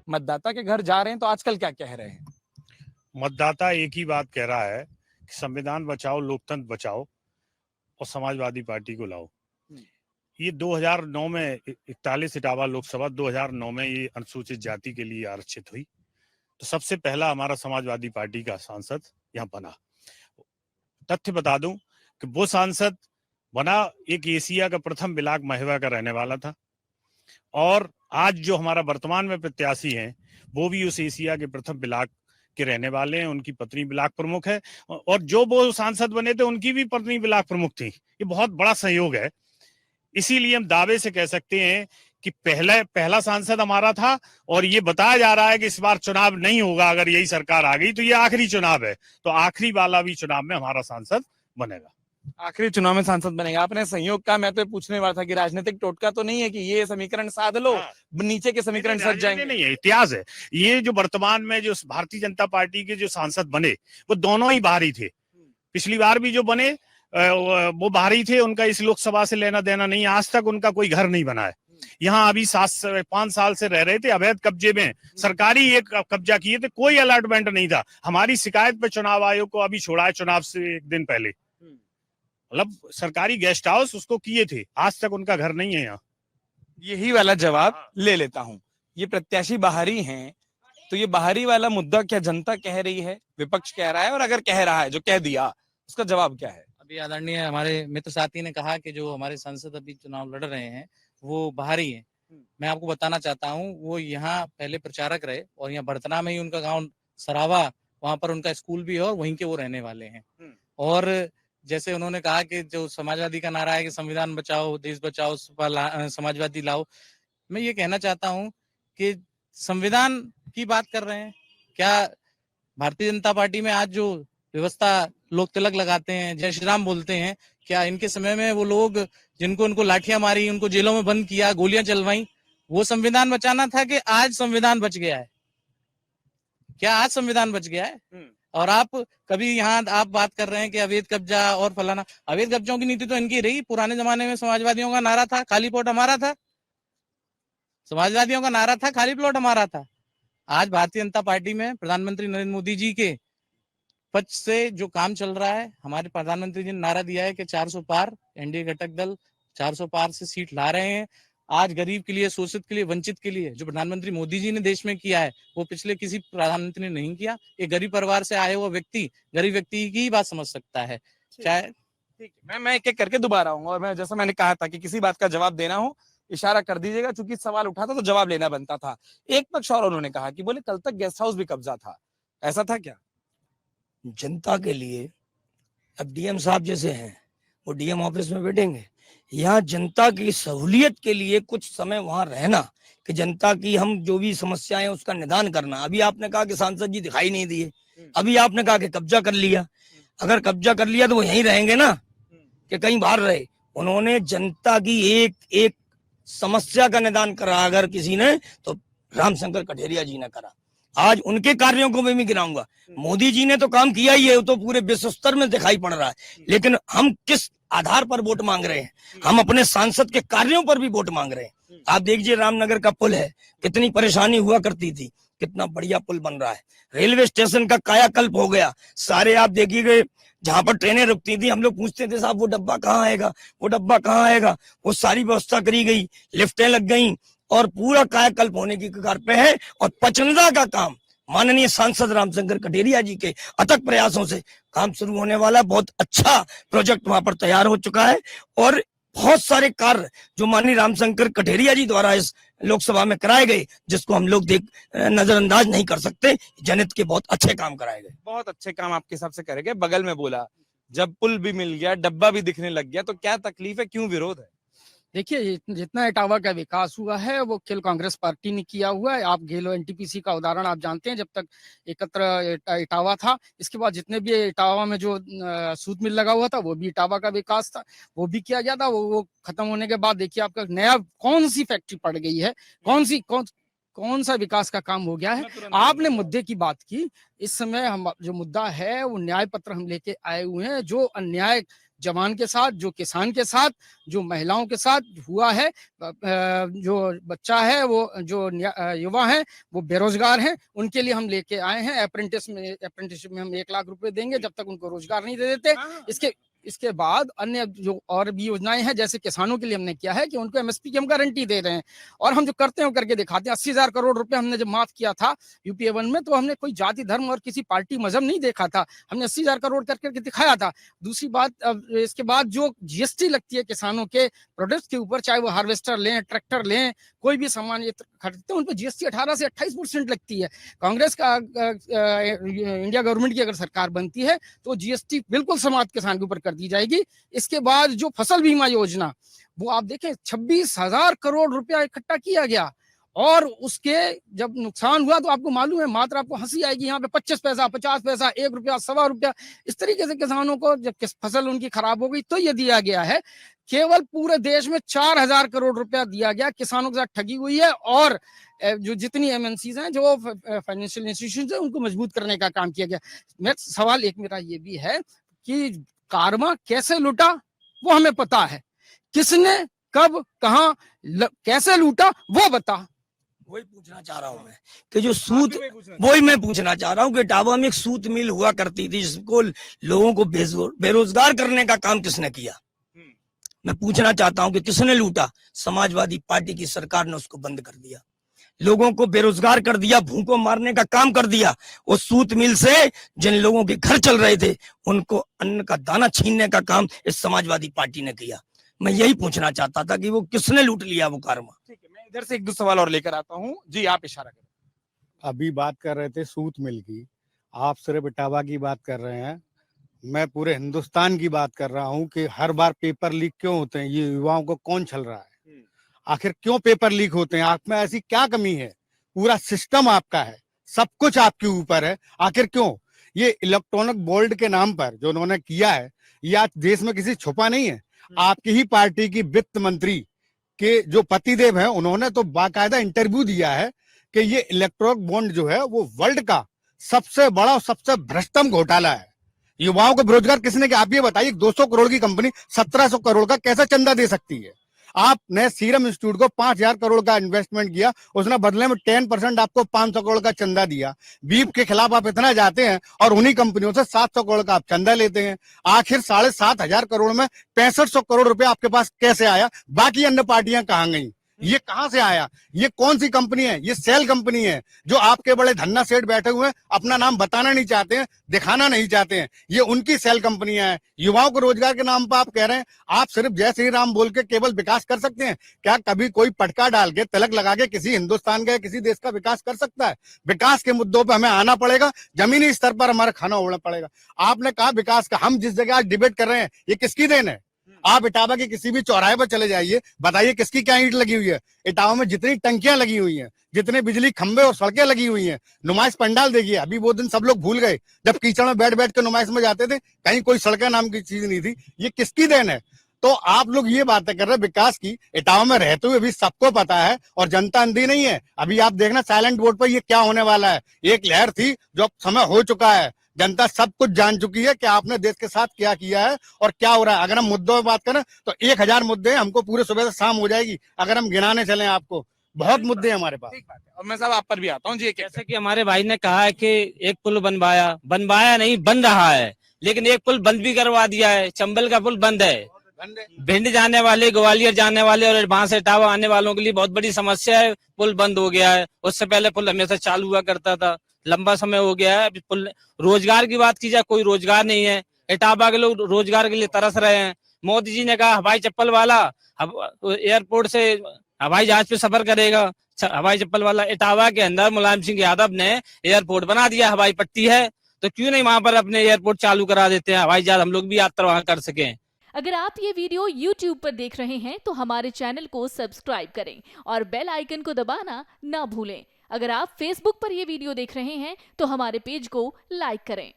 मतदाता के घर जा रहे हैं तो आजकल क्या कह रहे हैं? मतदाता एक ही बात कह रहा है कि संविधान बचाओ, लोकतंत्र बचाओ और समाजवादी पार्टी को लाओ। ये 2009 में 41 इटावा लोकसभा 2009 में ये अनुसूचित जाति के लिए आरक्षित हुई, तो सबसे पहला हमारा समाजवादी पार्टी का सांसद यहाँ बना। तथ्य बता दूं कि वो सांसद बना एक एशिया का प्रथम बिलाक महेवा का रहने वाला था, और आज जो हमारा वर्तमान में प्रत्याशी हैं वो भी उस एशिया के प्रथम बिलाक के रहने वाले हैं। उनकी पत्नी बिलाक प्रमुख है, और जो वो सांसद बने थे उनकी भी पत्नी बिलाक प्रमुख थी। ये बहुत बड़ा संयोग है। इसीलिए हम दावे से कह सकते हैं कि पहला सांसद हमारा था, और ये बताया जा रहा है कि इस बार चुनाव नहीं होगा। अगर यही सरकार आ गई तो ये आखिरी चुनाव है, तो आखिरी वाला भी चुनाव में हमारा सांसद बनेगा। आखिरी चुनाव में सांसद बनेगा। आपने संयोग का, मैं तो पूछने वाला था कि राजनीतिक टोटका तो नहीं है कि ये समीकरण साध लो, नीचे के समीकरण सज जाएंगे? नहीं है, इतिहास है। ये जो वर्तमान में जो भारतीय जनता पार्टी के जो सांसद बने वो दोनों ही बाहरी थे। पिछली बार भी जो बने वो बाहरी थे, उनका इस लोकसभा से लेना देना नहीं। आज तक उनका कोई घर नहीं बना है। यहाँ अभी 5 साल से रह रहे थे अवैध कब्जे में, सरकारी एक कब्जा किए थे, कोई अलॉटमेंट नहीं था। हमारी शिकायत पे चुनाव आयोग को अभी छोड़ा है चुनाव से एक दिन पहले। मतलब सरकारी गेस्ट हाउस उसको किए थे, आज तक उनका घर नहीं है यहाँ। यही वाला जवाब ले लेता हूँ। ये प्रत्याशी बाहरी हैं, तो ये बाहरी वाला मुद्दा क्या जनता कह रही है, विपक्ष कह रहा है, और अगर कह रहा है, जो कह दिया, उसका जवाब क्या है? अभी आदरणीय हमारे मित्र साथी ने कहा कि जो हमारे सांसद अभी चुनाव लड़ रहे हैं वो बाहरी हैं। मैं आपको बताना चाहता हूँ, वो यहाँ पहले प्रचारक रहे, और यहाँ बड़तना में ही उनका गांव सरावा, वहां पर उनका स्कूल भी है, और वहीं के वो रहने वाले हैं। और जैसे उन्होंने कहा कि जो समाजवादी का नारा है कि संविधान बचाओ, देश बचाओ, समाजवादी लाओ, मैं ये कहना चाहता हूँ कि संविधान की बात कर रहे हैं क्या? भारतीय जनता पार्टी में आज जो व्यवस्था, लोग तिलक लगाते हैं, जय श्री राम बोलते हैं, क्या इनके समय में वो लोग जिनको उनको लाठियां मारी, उनको जेलों में बंद किया, गोलियां चलवाई, वो संविधान बचाना था कि आज संविधान बच गया है? क्या आज संविधान बच गया है? और आप कभी यहाँ आप बात कर रहे हैं कि अवैध कब्जा और फलाना, अवैध कब्जों की नीति तो इनकी रही। पुराने जमाने में समाजवादियों का नारा था खाली प्लॉट हमारा था, समाजवादियों का नारा था खाली प्लॉट हमारा था। आज भारतीय जनता पार्टी में प्रधानमंत्री नरेंद्र मोदी जी के पक्ष से जो काम चल रहा है, हमारे प्रधानमंत्री जी ने नारा दिया है कि 400 पार, एनडीए घटक दल 400 पार से सीट ला रहे हैं। आज गरीब के लिए, शोषित के लिए, वंचित के लिए जो प्रधानमंत्री मोदी जी ने देश में किया है वो पिछले किसी प्रधानमंत्री ने नहीं किया। एक गरीब परिवार से आए हुआ व्यक्ति गरीब व्यक्ति की ही बात समझ सकता है। चाहे ठीक है, मैं एक एक करके दोबारा आऊंगा, और मैं जैसा मैंने कहा था कि किसी बात का जवाब देना हो इशारा कर दीजिएगा, चूंकि सवाल उठा था तो जवाब लेना बनता था। एक पक्ष और उन्होंने कहा कि बोले कल तक गेस्ट हाउस भी कब्जा था, ऐसा था क्या? जनता के लिए अब डीएम साहब जैसे हैं वो डीएम ऑफिस में बैठेंगे, यहाँ जनता की सहूलियत के लिए कुछ समय वहां रहना, कि जनता की हम जो भी समस्याएं हैं उसका निदान करना। अभी आपने कहा कि सांसद जी दिखाई नहीं दिए, अभी आपने कहा कि कब्जा कर लिया। अगर कब्जा कर लिया तो वो यहीं रहेंगे ना, कि कहीं बाहर रहे? उन्होंने जनता की एक एक समस्या का निदान करा अगर किसी ने, तो रामशंकर कठेरिया जी ने करा। आज उनके कार्यों को मैं भी गिनाऊंगा। मोदी जी ने तो काम किया ही है, वो तो पूरे विश्व स्तर में दिखाई पड़ रहा है, लेकिन हम किस आधार पर वोट मांग रहे हैं? हम अपने सांसद के कार्यों पर भी वोट मांग रहे हैं। आप देखिए रामनगर का पुल है, कितनी परेशानी हुआ करती थी, कितना बढ़िया पुल बन रहा है। रेलवे स्टेशन का कायाकल्प हो गया। सारे आप देखिए जहां पर ट्रेनें रुकती थी, हम लोग पूछते थे साहब वो डब्बा कहाँ आएगा, वो डब्बा कहाँ आएगा, वो सारी व्यवस्था करी गई, लिफ्टें लग गई, और पूरा कायाकल्प होने की कगार पे है। और पचनदा का काम माननीय सांसद रामशंकर कठेरिया जी के अथक प्रयासों से काम शुरू होने वाला। बहुत अच्छा प्रोजेक्ट वहां पर तैयार हो चुका है, और बहुत सारे कार्य जो माननीय रामशंकर कठेरिया जी द्वारा इस लोकसभा में कराए गए, जिसको हम लोग नजरअंदाज नहीं कर सकते। जनहित के बहुत अच्छे काम कराए गए। बहुत अच्छे काम आपके हिसाब से करेंगे। बगल में बोला जब पुल भी मिल गया, डब्बा भी दिखने लग गया, तो क्या तकलीफ है, क्यों विरोध है? देखिए, जितना इटावा का विकास हुआ है वो खेल कांग्रेस पार्टी ने किया हुआ है। आप घेलो एनटीपीसी का उदाहरण आप जानते हैं, जब तक एकत्र इटावा था, इसके बाद जितने भी इटावा में जो सूत मिल लगा हुआ था वो भी इटावा का विकास था, वो भी किया गया था। वो खत्म होने के बाद देखिए आपका नया कौन सी फैक्ट्री पड़ गई है, कौन सा विकास का काम हो गया है। आपने मुद्दे की बात की, इस समय हम जो मुद्दा है वो न्याय पत्र हम लेके आए हुए हैं। जो अन्याय जवान के साथ, जो किसान के साथ, जो महिलाओं के साथ हुआ है। जो बच्चा है, वो जो युवा हैं, वो बेरोजगार हैं, उनके लिए हम लेके आए हैं। अप्रेंटिसशिप में हम 1 लाख रुपए देंगे जब तक उनको रोजगार नहीं दे देते। इसके बाद अन्य जो और भी योजनाएं हैं, जैसे किसानों के लिए हमने किया है कि उनको एमएसपी की हम गारंटी दे रहे हैं, और हम जो करते हैं वो करके दिखाते हैं। 80,000 करोड़ रुपए हमने जब माफ किया था यूपीए 1 में, तो हमने कोई जाति, धर्म और किसी पार्टी, मजहब नहीं देखा था, हमने 80,000 करोड़ करके दिखाया था। दूसरी बात, इसके बाद जो जीएसटी लगती है किसानों के प्रोडक्ट्स के ऊपर, चाहे वो हार्वेस्टर लें, ट्रैक्टर लें, कोई भी सामान ये खरीदते हैं, उन पर जीएसटी 18 से 28% लगती है। कांग्रेस का इंडिया गवर्नमेंट की अगर सरकार बनती है तो जीएसटी बिल्कुल समाप्त किसान के ऊपर कर दी जाएगी। इसके बाद जो फसल बीमा योजना, वो आप देखें 26,000 करोड़ रुपया इकट्ठा किया गया, और उसके जब नुकसान हुआ तो आपको मालूम है, मात्र आपको हंसी आएगी, यहाँ पे 25 पैसा, 50 पैसा, 1 रुपया, 1.25 रुपया, इस तरीके से किसानों को जब फसल उनकी खराब हो गई तो ये दिया गया है। केवल पूरे देश में 4,000 करोड़ रुपया दिया गया, किसानों के साथ ठगी हुई है। और जो जितनी एमएनसीज हैं, जो फाइनेंशियल इंस्टीट्यूशंस हैं, उनको मजबूत करने का काम किया गया। सवाल एक मेरा ये भी है कि कारमा कैसे लूटा वो हमें पता है, किसने कब कहां कैसे लूटा वो बता। वही पूछना चाह रहा हूं मैं कि जो सूत, वही मैं पूछना चाह रहा हूं कि इटावा में एक सूत मिल हुआ करती थी, जिसको लोगों को बेरोजगार करने का काम किसने किया? मैं पूछना चाहता हूं कि किसने लूटा? समाजवादी पार्टी की सरकार ने उसको बंद कर दिया, लोगों को बेरोजगार कर दिया, भूखों मारने का काम कर दिया। उस सूत मिल से जिन लोगों के घर चल रहे थे, उनको अन्न का दाना छीनने का काम इस समाजवादी पार्टी ने किया। मैं यही पूछना चाहता था कि वो किसने लूट लिया वो कारमा। ठीक है, मैं इधर से 1-2 सवाल और लेकर आता हूँ जी, आप इशारा करें। अभी बात कर रहे थे सूत मिल की, आप सिर्फ इटावा की बात कर रहे हैं, मैं पूरे हिंदुस्तान की बात कर रहा हूं कि हर बार पेपर लीक क्यों होते हैं? ये युवाओं को कौन छल रहा है? आखिर क्यों पेपर लीक होते हैं? आप में ऐसी क्या कमी है? पूरा सिस्टम आपका है, सब कुछ आपके ऊपर है, आखिर क्यों? ये इलेक्ट्रॉनिक बोर्ड के नाम पर जो उन्होंने किया है, ये आज देश में किसी छुपा नहीं है। आपकी ही पार्टी की वित्त मंत्री के जो पतिदेव हैं, उन्होंने तो बाकायदा इंटरव्यू दिया है कि ये इलेक्ट्रॉनिक बॉन्ड जो है वो वर्ल्ड का सबसे बड़ा और सबसे भ्रष्टम घोटाला है। युवाओं को बेरोजगार किसने किया? आप ये बताइए, 200 करोड़ की कंपनी 1700 करोड़ का कैसे चंदा दे सकती है? आपने सीरम इंस्टीट्यूट को 5,000 करोड़ का इन्वेस्टमेंट किया, उसने बदले में 10% आपको 500 करोड़ का चंदा दिया। बीफ के खिलाफ आप इतना जाते हैं और उन्हीं कंपनियों से 700 करोड़ का आप चंदा लेते हैं। आखिर 7,500 करोड़ में 6500 करोड़ रुपए आपके पास कैसे आया? बाकी अन्य पार्टियां कहां गई? ये कहां से आया? ये कौन सी कंपनी है? ये सेल कंपनी है जो आपके बड़े धन्ना सेठ बैठे हुए हैं, अपना नाम बताना नहीं चाहते हैं, दिखाना नहीं चाहते हैं। ये उनकी सेल कंपनियां हैं। युवाओं को रोजगार के नाम पर आप कह रहे हैं आप सिर्फ जय श्री राम बोल के केवल विकास कर सकते हैं। क्या कभी कोई पटका डाल के, तिलक लगा के किसी हिंदुस्तान का, किसी देश का विकास कर सकता है? विकास के मुद्दों पर हमें आना पड़ेगा, जमीनी स्तर पर हमारा खाना उड़ना पड़ेगा। आपने कहा विकास का, हम जिस जगह आज डिबेट कर रहे हैं ये किसकी देन है? आप इटावा के किसी भी चौराहे पर चले जाइए, बताइए किसकी क्या ईंट लगी हुई है? इटावा में जितनी टंकियां लगी हुई हैं, जितने बिजली खंभे और सड़कें लगी हुई हैं, नुमाइश पंडाल देखिए। अभी वो दिन सब लोग भूल गए जब कीचड़ में बैठ बैठ के नुमाइश में जाते थे, कहीं कोई सड़कें नाम की चीज नहीं थी। ये किसकी देन है? तो आप लोग ये बातें कर रहे हैं विकास की, इटावा में रहते हुए भी सबको पता है और जनता अंधी नहीं है। अभी आप देखना साइलेंट वोट पर ये क्या होने वाला है। एक लहर थी जो अब समय हो चुका है, जनता सब कुछ जान चुकी है कि आपने देश के साथ क्या किया है और क्या हो रहा है। अगर हम मुद्दों में बात करें तो 1000 मुद्दे हैं, हमको पूरे सुबह से शाम हो जाएगी अगर हम गिनाने चले। आपको बहुत मुद्दे हैं हमारे पास। ठीक बात है, और मैं साहब आप पर भी आता हूँ जी। जैसे कि हमारे भाई ने कहा है कि एक पुल बनवाया नहीं, बन रहा है, लेकिन एक पुल बंद भी करवा दिया है। चंबल का पुल बंद है, भिंड जाने वाले, ग्वालियर जाने वाले और वहां से इटावा आने वालों के लिए बहुत बड़ी समस्या है। पुल बंद हो गया है। उससे पहले पुल हमेशा चालू हुआ करता था, लंबा समय हो गया है। पुल, रोजगार की बात की जाए, कोई रोजगार नहीं है। इटावा के लोग रोजगार के लिए तरस रहे हैं। मोदी जी ने कहा हवाई चप्पल वाला एयरपोर्ट से हवाई जहाज पे सफर करेगा, हवाई चप्पल वाला। इटावा के अंदर मुलायम सिंह यादव ने एयरपोर्ट बना दिया, हवाई पट्टी है, तो क्यों नहीं वहां पर अपने एयरपोर्ट चालू करा देते हैं, हवाई जहाज हम लोग भी यात्रा वहां कर सकें। अगर आप ये वीडियो YouTube पर देख रहे हैं तो हमारे चैनल को सब्सक्राइब करें और बेल आइकन को दबाना ना भूलें। अगर आप Facebook पर ये वीडियो देख रहे हैं तो हमारे पेज को लाइक करें।